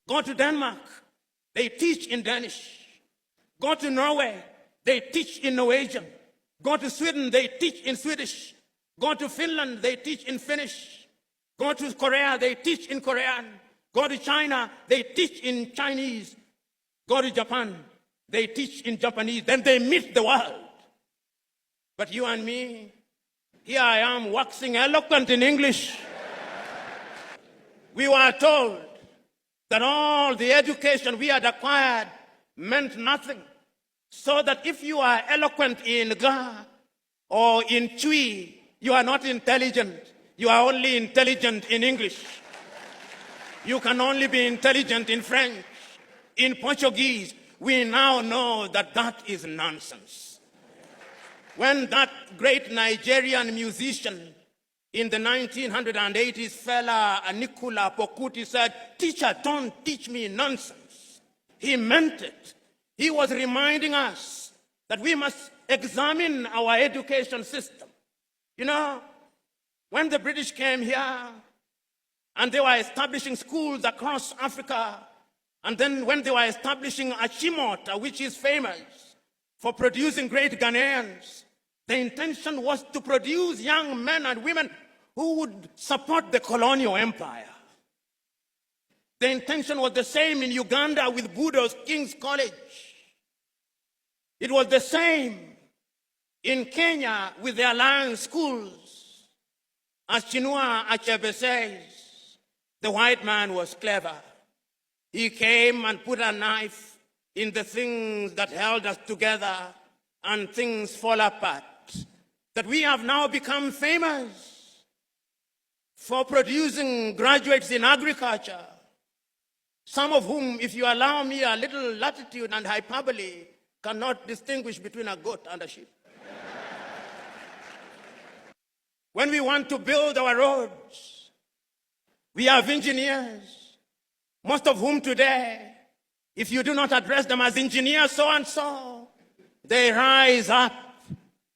Go to Denmark, they teach in Danish. Go to Norway, they teach in Norwegian. Go to Sweden, they teach in Swedish. Go to Finland, they teach in Finnish. Go to Korea, they teach in Korean. Go to China, they teach in Chinese. Go to Japan, they teach in Japanese. Then they meet the world. But you and me, here I am waxing eloquent in English. We were told that all the education we had acquired meant nothing. So that if you are eloquent in Ga or in Twi, you are not intelligent. You are only intelligent in English. You can only be intelligent in French, in Portuguese. We now know that that is nonsense. When that great Nigerian musician in the 1980s, fella Nicola Pokuti said, "Teacher, don't teach me nonsense," he meant it. He was reminding us that we must examine our education system. You know, when the British came here and they were establishing schools across Africa, and then when they were establishing Achimota, which is famous for producing great Ghanaians, the intention was to produce young men and women who would support the colonial empire. The intention was the same in Uganda with Budo's King's College. It was the same in Kenya with the Alliance schools. As Chinua Achebe says, the white man was clever. He came and put a knife in the things that held us together, and things fall apart. That we have now become famous for producing graduates in agriculture, some of whom, if you allow me a little latitude and hyperbole, cannot distinguish between a goat and a sheep. When we want to build our roads, we have engineers, most of whom today, if you do not address them as engineers so and so, they rise up,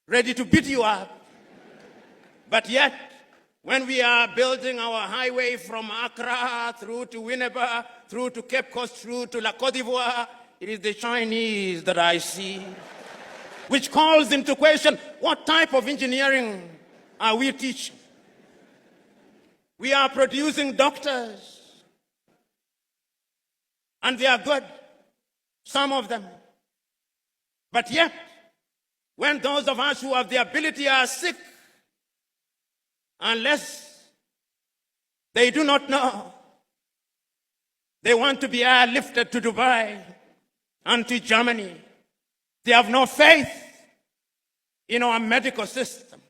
ready to beat you up. But yet, when we are building our highway from Accra through to Winneba, through to Cape Coast, through to La Côte d'Ivoire, it is the Chinese that I see, which calls into question, what type of engineering are we teaching? We are producing doctors, and they are good, some of them. But yet, when those of us who have the ability are sick, unless they do not know, they want to be airlifted to Dubai and to Germany. They have no faith in our medical system.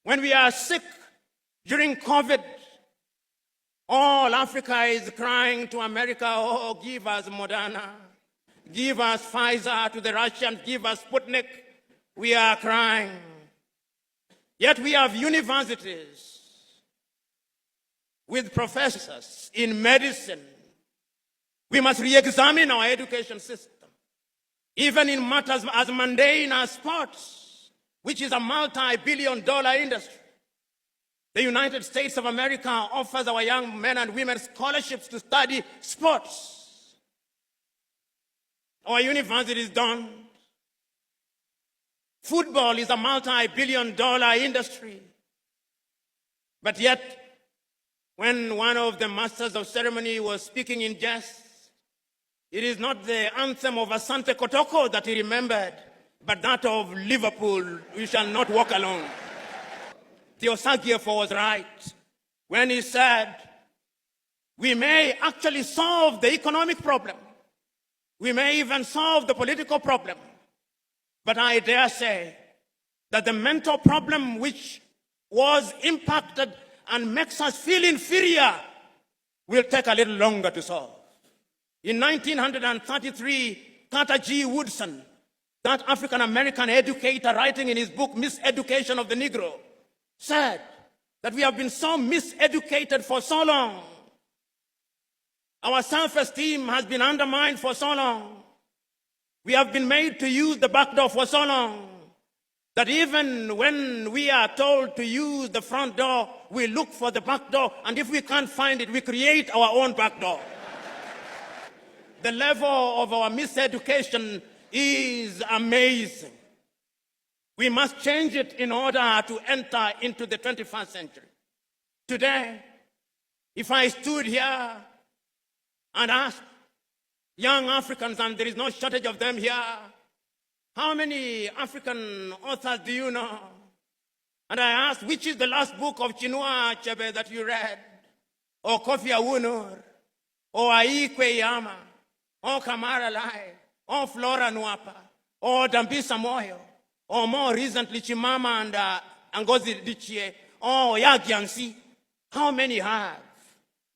When we are sick during COVID, all Africa is crying to America, "Oh, give us Moderna, give us Pfizer," to the Russians, "give us Sputnik." We are crying. Yet we have universities with professors in medicine. We must re-examine our education system, even in matters as mundane as sports, which is a multi-billion-dollar industry. The United States of America offers our young men and women scholarships to study sports. Our universities don't. Football is a multi-billion-dollar industry. But yet, when one of the masters of ceremony was speaking in jest, it is not the anthem of Asante Kotoko that he remembered, but that of Liverpool, "We shall not walk alone." Theosagiefo was right when he said, we may actually solve the economic problem. We may even solve the political problem. But I dare say that the mental problem which was impacted and makes us feel inferior will take a little longer to solve. In 1933, Carter G. Woodson, that African-American educator writing in his book, Miseducation of the Negro, said that we have been so miseducated for so long. Our self-esteem has been undermined for so long. We have been made to use the back door for so long that even when we are told to use the front door, we look for the back door, and if we can't find it, we create our own back door. The level of our miseducation is amazing. We must change it in order to enter into the 21st century. Today, if I stood here and asked young Africans, and there is no shortage of them here, how many African authors do you know? And I asked, which is the last book of Chinua Achebe that you read? Or Kofi Awunor? Or Aikwe Yama? Or Kamara Lai? Or Flora Nwapa? Or Dambisa Moyo? Or more recently, Chimama and Ngozi Adichie? Or Yagiansi? How many have?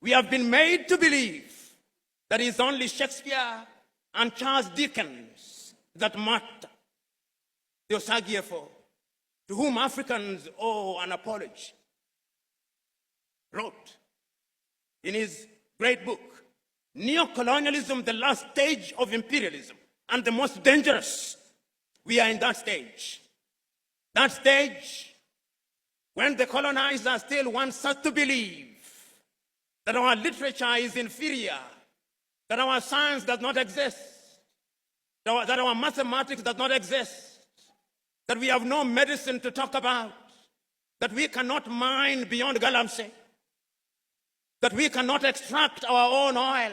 We have been made to believe that it's only Shakespeare and Charles Dickens that matter. The Osagyefo, to whom Africans owe an apology, wrote in his great book, Neocolonialism, the last stage of imperialism, and the most dangerous. We are in that stage. That stage when the colonizer still wants us to believe that our literature is inferior, that our science does not exist, that our mathematics does not exist, that we have no medicine to talk about, that we cannot mine beyond Galamsey, that we cannot extract our own oil,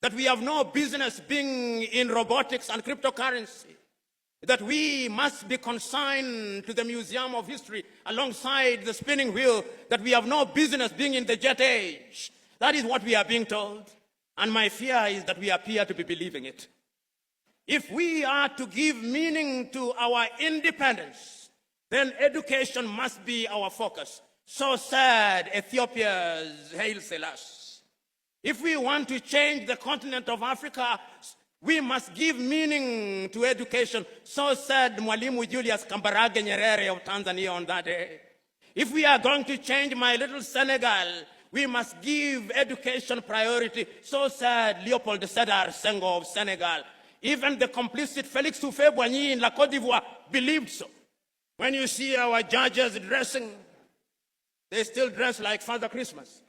that we have no business being in robotics and cryptocurrency, that we must be consigned to the Museum of History alongside the spinning wheel, that we have no business being in the jet age. That is what we are being told. And my fear is that we appear to be believing it. If we are to give meaning to our independence, then education must be our focus. So said Ethiopia's Haile Selassie. If we want to change the continent of Africa, we must give meaning to education. So said Mwalimu Julius Kambarage Nyerere of Tanzania on that day. If we are going to change my little Senegal, we must give education priority. So said Leopold Sedar Senghor of Senegal. Even the complicit Félix Houphouët-Boigny in La Côte d'Ivoire believed so. When you see our judges dressing, they still dress like Father Christmas.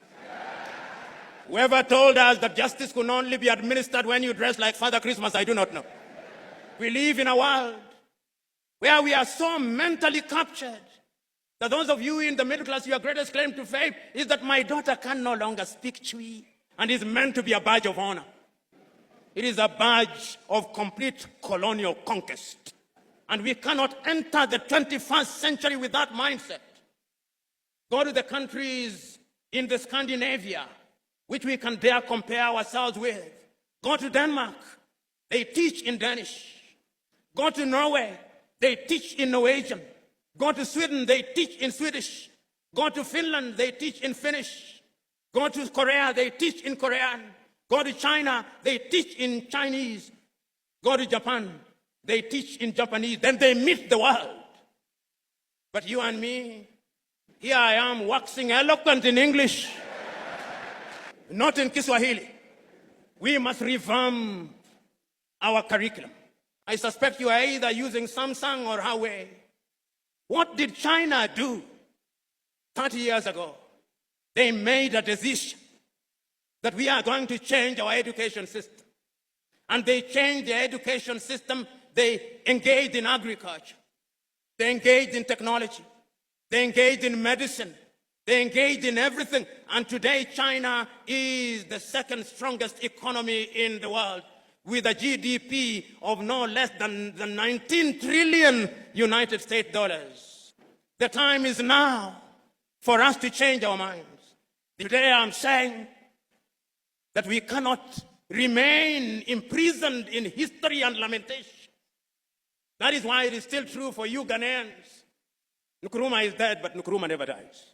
Whoever told us that justice could only be administered when you dress like Father Christmas, I do not know. We live in a world where we are so mentally captured that those of you in the middle class, your greatest claim to fame is that my daughter can no longer speak Chui, and is meant to be a badge of honor. It is a badge of complete colonial conquest. And we cannot enter the 21st century with that mindset. Go to the countries in the Scandinavia, which we can dare compare ourselves with. Go to Denmark, they teach in Danish. Go to Norway, they teach in Norwegian. Go to Sweden, they teach in Swedish. Go to Finland, they teach in Finnish. Go to Korea, they teach in Korean. Go to China, they teach in Chinese. Go to Japan, they teach in Japanese. Then they meet the world. But you and me, here I am waxing eloquent in English, not in Kiswahili. We must revamp our curriculum. I suspect you are either using Samsung or Huawei. What did China do 30 years ago? They made a decision that we are going to change our education system. And they changed the education system. They engaged in agriculture. They engaged in technology. They engaged in medicine. They engaged in everything. And today, China is the second strongest economy in the world, with a GDP of no less than 19 trillion United States dollars. The time is now for us to change our minds. Today, I'm saying that we cannot remain imprisoned in history and lamentation. That is why it is still true for you Ghanaians. Nkrumah is dead, but Nkrumah never dies.